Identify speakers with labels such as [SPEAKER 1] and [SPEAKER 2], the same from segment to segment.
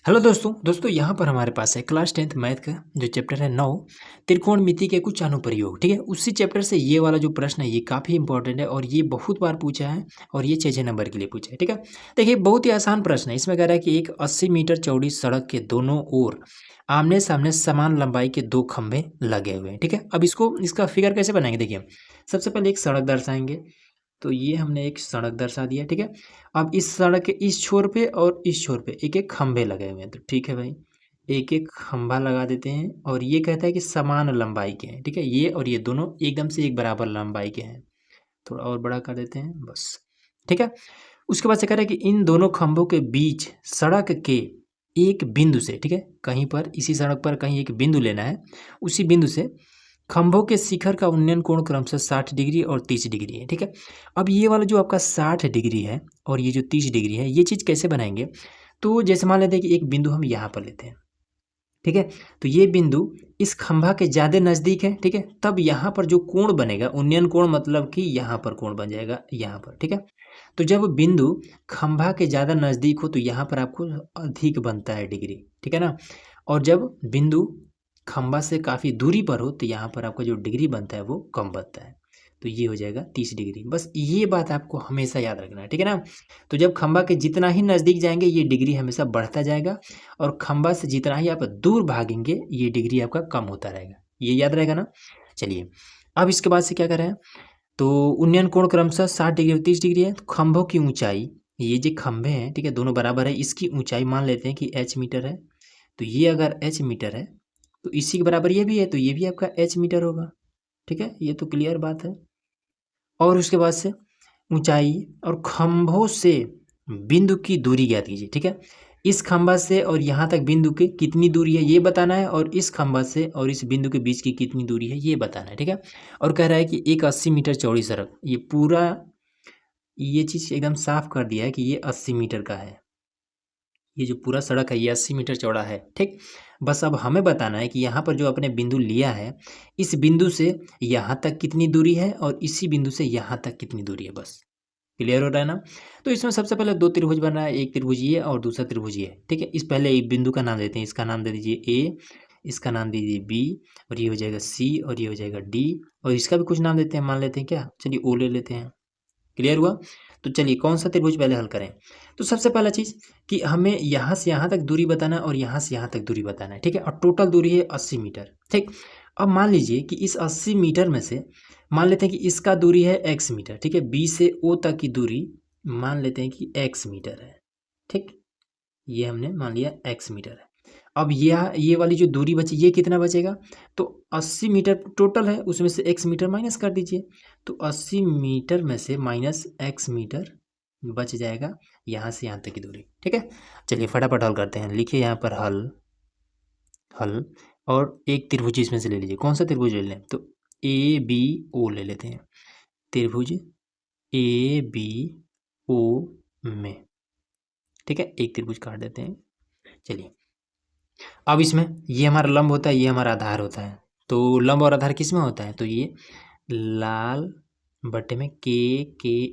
[SPEAKER 1] Hello दोस्तों यहाँ पर हमारे पास है क्लास 10th मैथ का जो चैप्टर है 9 त्रिकोणमिति के कुछ अनुप्रयोग। ठीक है, उसी चैप्टर से ये वाला जो प्रश्न है ये काफ़ी इंपॉर्टेंट है और ये बहुत बार पूछा है और ये 6 नंबर के लिए पूछा है। ठीक है, देखिए बहुत ही आसान प्रश्न है। इसमें कह रहा है कि एक 80 मीटर चौड़ी सड़क के दोनों ओर आमने सामने समान लंबाई के दो खंभे लगे हुए हैं। ठीक है, अब इसका फिगर कैसे बनाएंगे, देखिए सबसे पहले एक सड़क दर्शाएंगे। तो ये हमने एक सड़क दर्शा दिया। ठीक है, अब इस सड़क के इस छोर पे और इस छोर पे एक एक खंभे लगे हुए हैं। तो ठीक है भाई, एक एक खंभा लगा देते हैं और ये कहता है कि समान लंबाई के हैं। ठीक है, ये और ये दोनों एकदम से एक बराबर लंबाई के हैं। थोड़ा और बड़ा कर देते हैं बस। ठीक है, उसके बाद से कह रहा है कि इन दोनों खंभों के बीच सड़क के एक बिंदु से, ठीक है, कहीं पर इसी सड़क पर कहीं एक बिंदु लेना है। उसी बिंदु से खंभों के शिखर का उन्नयन कोण क्रमशः 60 डिग्री और 30 डिग्री है। ठीक है, अब ये वाला जो आपका 60 डिग्री है और ये जो 30 डिग्री है, ये चीज़ कैसे बनाएंगे? तो जैसे मान लेते हैं कि एक बिंदु हम यहाँ पर लेते हैं। ठीक है, तो ये बिंदु इस खंभा के ज़्यादा नज़दीक है। ठीक है, तब यहाँ पर जो कोण बनेगा, उन्नयन कोण मतलब कि यहाँ पर कोण बन जाएगा यहाँ पर। ठीक है, तो जब बिंदु खंभा के ज़्यादा नज़दीक हो तो यहाँ पर आपको अधिक बनता है डिग्री। ठीक है ना, और जब बिंदु खंभा से काफ़ी दूरी पर हो तो यहाँ पर आपका जो डिग्री बनता है वो कम बनता है। तो ये हो जाएगा 30 डिग्री। बस ये बात आपको हमेशा याद रखना है। ठीक है ना, तो जब खंभा के जितना ही नज़दीक जाएंगे ये डिग्री हमेशा बढ़ता जाएगा और खंभा से जितना ही आप दूर भागेंगे ये डिग्री आपका कम होता रहेगा। ये याद रहेगा ना। चलिए, अब इसके बाद से क्या कर रहे हैं, तो उन्नयन कोण क्रमशः 60 डिग्री और 30 डिग्री है। तो खंभों की ऊंचाई, ये जो खंभे हैं, ठीक है, दोनों बराबर है, इसकी ऊंचाई मान लेते हैं कि h मीटर है। तो ये अगर h मीटर है तो इसी के बराबर ये भी है, तो ये भी आपका h मीटर होगा। ठीक है, ये तो क्लियर बात है। और उसके बाद से ऊंचाई और खंभों से बिंदु की दूरी ज्ञात कीजिए। ठीक है, इस खंभा से और यहाँ तक बिंदु की कितनी दूरी है ये बताना है और इस खंभा से और इस बिंदु के बीच की कितनी दूरी है ये बताना है। ठीक है, और कह रहा है कि एक 80 मीटर चौड़ी सड़क, ये पूरा ये चीज़ एकदम साफ कर दिया है कि ये 80 मीटर का है। ये जो पूरा सड़क है ये 80 मीटर चौड़ा है। ठीक, बस अब हमें बताना है कि यहाँ पर जो अपने बिंदु लिया है, इस बिंदु से यहाँ तक कितनी दूरी है और इसी बिंदु से यहाँ तक कितनी दूरी है। बस क्लियर हो रहा है ना। तो इसमें सबसे पहले दो त्रिभुज बन रहा है, एक त्रिभुज ये और दूसरा त्रिभुज ये। ठीक है, इस पहले एक बिंदु का नाम देते हैं, इसका नाम दे दीजिए ए, इसका नाम दे दीजिए बी, और ये हो जाएगा सी और ये हो जाएगा डी, और इसका भी कुछ नाम देते हैं, मान लेते हैं क्या, चलिए ओ ले लेते हैं। क्लियर हुआ। तो चलिए कौन सा त्रिभुज पहले हल करें। तो सबसे पहला चीज़ कि हमें यहाँ से यहाँ तक दूरी बताना है और यहाँ से यहाँ तक दूरी बताना है। ठीक है, और टोटल दूरी है 80 मीटर। ठीक, अब मान लीजिए कि इस 80 मीटर में से मान लेते हैं कि इसका दूरी है x मीटर। ठीक है, b से o तक की दूरी मान लेते हैं कि x मीटर है। ठीक, ये हमने मान लिया x मीटर है। अब ये वाली जो दूरी बची ये कितना बचेगा, तो 80 मीटर टोटल है, उसमें से x मीटर माइनस कर दीजिए। तो 80 मीटर में से माइनस x मीटर बच जाएगा यहाँ से यहाँ तक की दूरी। ठीक है, चलिए फटाफट हल करते हैं। लिखिए यहाँ पर हल, हल, और एक त्रिभुज इसमें से ले लीजिए। कौन सा त्रिभुज ले लें, तो ए बी ओ ले लेते हैं। त्रिभुज ए बी ओ में, ठीक है, एक त्रिभुज काट देते हैं। चलिए, अब इसमें ये हमारा लंब होता है, ये हमारा आधार होता है। तो लंब और आधार किस में होता है, तो ये लाल बट्टे में के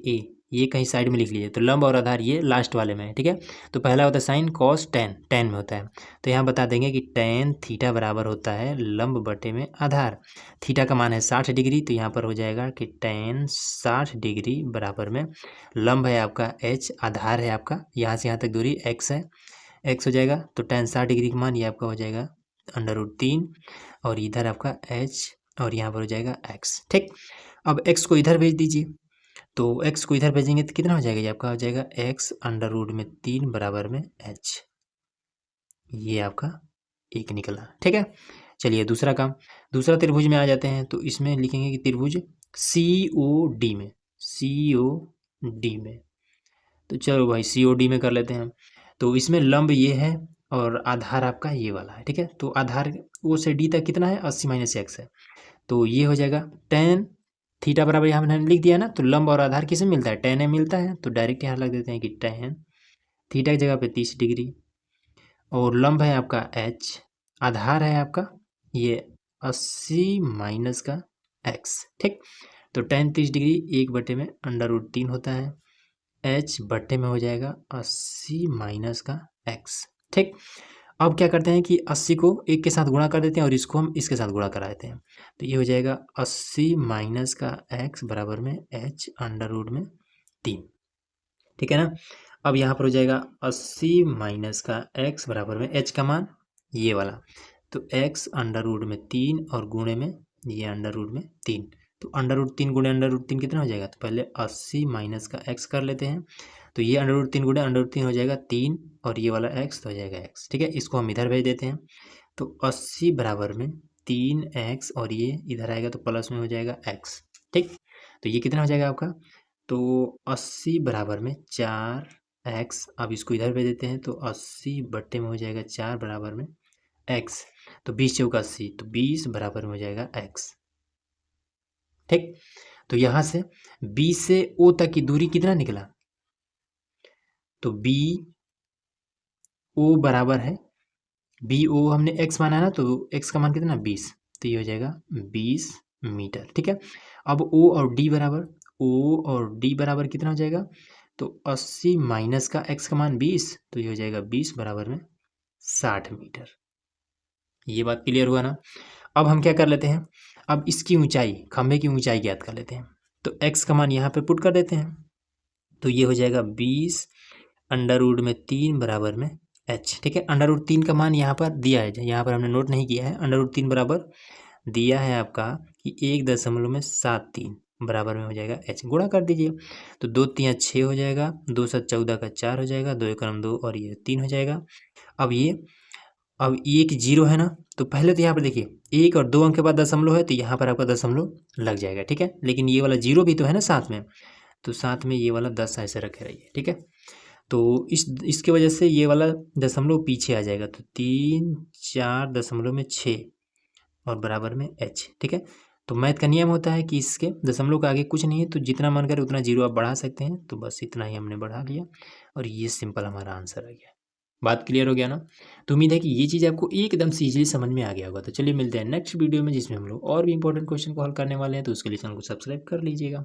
[SPEAKER 1] ए, ये कहीं साइड में लिख लीजिए। तो लंब और आधार ये लास्ट वाले में है। ठीक है, तो पहला होता है साइन कॉस टेन, टेन में होता है। तो यहाँ बता देंगे कि टेन थीटा बराबर होता है लंब बटे में आधार। थीटा का मान है 60 डिग्री, तो यहाँ पर हो जाएगा कि टेन 60 डिग्री बराबर में लंब है आपका h, आधार है आपका यहाँ से यहाँ तक दूरी x है, x हो जाएगा। तो टेन 60 डिग्री का मान ये आपका हो जाएगा √3, और इधर आपका h और यहाँ पर हो जाएगा x। ठीक, अब x को इधर भेज दीजिए। तो x को इधर भेजेंगे तो कितना हो जाएगा, ये आपका हो जाएगा x √3 बराबर में h। ये आपका एक निकला। ठीक है, चलिए दूसरा काम, दूसरा त्रिभुज में आ जाते हैं। तो इसमें लिखेंगे कि त्रिभुज COD में, COD में, तो चलो भाई COD में कर लेते हैं। तो इसमें लंब ये है और आधार आपका ये वाला है। ठीक है, तो आधार O से D तक कितना है, 80 माइनस x है। तो ये हो जाएगा टेन थीटा बराबर, यहाँ हमने लिख दिया ना। तो लंब और आधार किसे मिलता है, टेन ए मिलता है। तो डायरेक्ट यहाँ लग देते हैं कि टेन थीटा की जगह पे 30 डिग्री, और लंब है आपका h, आधार है आपका ये 80 माइनस का x। ठीक, तो टेन 30 डिग्री 1 बटे में √3 होता है, h बटे में हो जाएगा 80 माइनस का x। ठीक। अब क्या करते हैं कि 80 को 1 के साथ गुणा कर देते हैं और इसको हम इसके साथ गुणा करा देते हैं। तो ये हो जाएगा 80 माइनस का x बराबर में h अंडर रूट में 3। ठीक है ना। अब यहाँ पर हो जाएगा 80 माइनस का x बराबर में h का मान ये वाला, तो x अंडर रूट में 3 और गुणे में ये अंडर रूट में 3। तो अंडर रूट 3 गुणे अंडर रूट 3 कितना हो जाएगा, तो पहले 80 माइनस का x कर लेते हैं। तो ये अंडर रूट 3 गुणे अंडर रूट 3 हो जाएगा 3 और ये वाला x तो हो जाएगा x। ठीक है, इसको हम इधर भेज देते हैं। तो 80 बराबर में 3x और ये इधर आएगा तो प्लस में हो जाएगा x। ठीक, तो ये कितना हो जाएगा आपका, तो 80 बराबर में 4x। अब इसको इधर भेज देते हैं तो 80 बट्टे में हो जाएगा 4 बराबर में x। तो 20 चौका 80, तो 20 बराबर में हो जाएगा x। ठीक, तो यहाँ से B से O तक की दूरी कितना निकला, तो बी ओ बराबर है, बी ओ हमने x माना है ना, तो x का मान कितना 20, तो ये हो जाएगा 20 मीटर। ठीक है, अब O और D बराबर, O और D बराबर कितना हो जाएगा, तो 80 माइनस का x का मान 20, तो ये हो जाएगा 20 बराबर में 60 मीटर। ये बात क्लियर हुआ ना। अब हम क्या कर लेते हैं, अब इसकी ऊंचाई, खंभे की ऊंचाई ज्ञात कर लेते हैं। तो x का मान यहाँ पे पुट कर देते हैं, तो ये हो जाएगा 20 अंडर रूट में 3 बराबर में h। ठीक है, अंडर रूट 3 का मान यहाँ पर दिया है, यहाँ पर हमने नोट नहीं किया है। अंडर रूट 3 बराबर दिया है आपका कि 1.73 बराबर में हो जाएगा h। गुणा कर दीजिए, तो 2 3 6 हो जाएगा, 2 7 14 का 4 हो जाएगा, 2 एकम 2 और ये 3 हो जाएगा। अब ये एक जीरो है ना, तो पहले तो यहाँ पर देखिए 1 और 2 अंक के बाद दशमलव है, तो यहाँ पर आपका दशमलव लग जाएगा। ठीक है, लेकिन ये वाला जीरो भी तो है ना साथ में, तो साथ में ये वाला 10 ऐसे रखे रहिए। ठीक है, तो इसके वजह से ये वाला दशमलव पीछे आ जाएगा, तो 3 4 दशमलव में 6 और बराबर में h। ठीक है, तो मैथ का नियम होता है कि इसके दशमलव का आगे कुछ नहीं है, तो जितना मन करे उतना जीरो आप बढ़ा सकते हैं। तो बस इतना ही हमने बढ़ा लिया और ये सिंपल हमारा आंसर आ गया। बात क्लियर हो गया ना। तो उम्मीद है कि ये चीज़ आपको एकदम से इजीली समझ में आ गया होगा। तो चलिए मिलते हैं नेक्स्ट वीडियो में, जिसमें हम लोग और भी इंपॉर्टेंट क्वेश्चन को हल करने वाले हैं। तो उसके लिए चैनल को सब्सक्राइब कर लीजिएगा।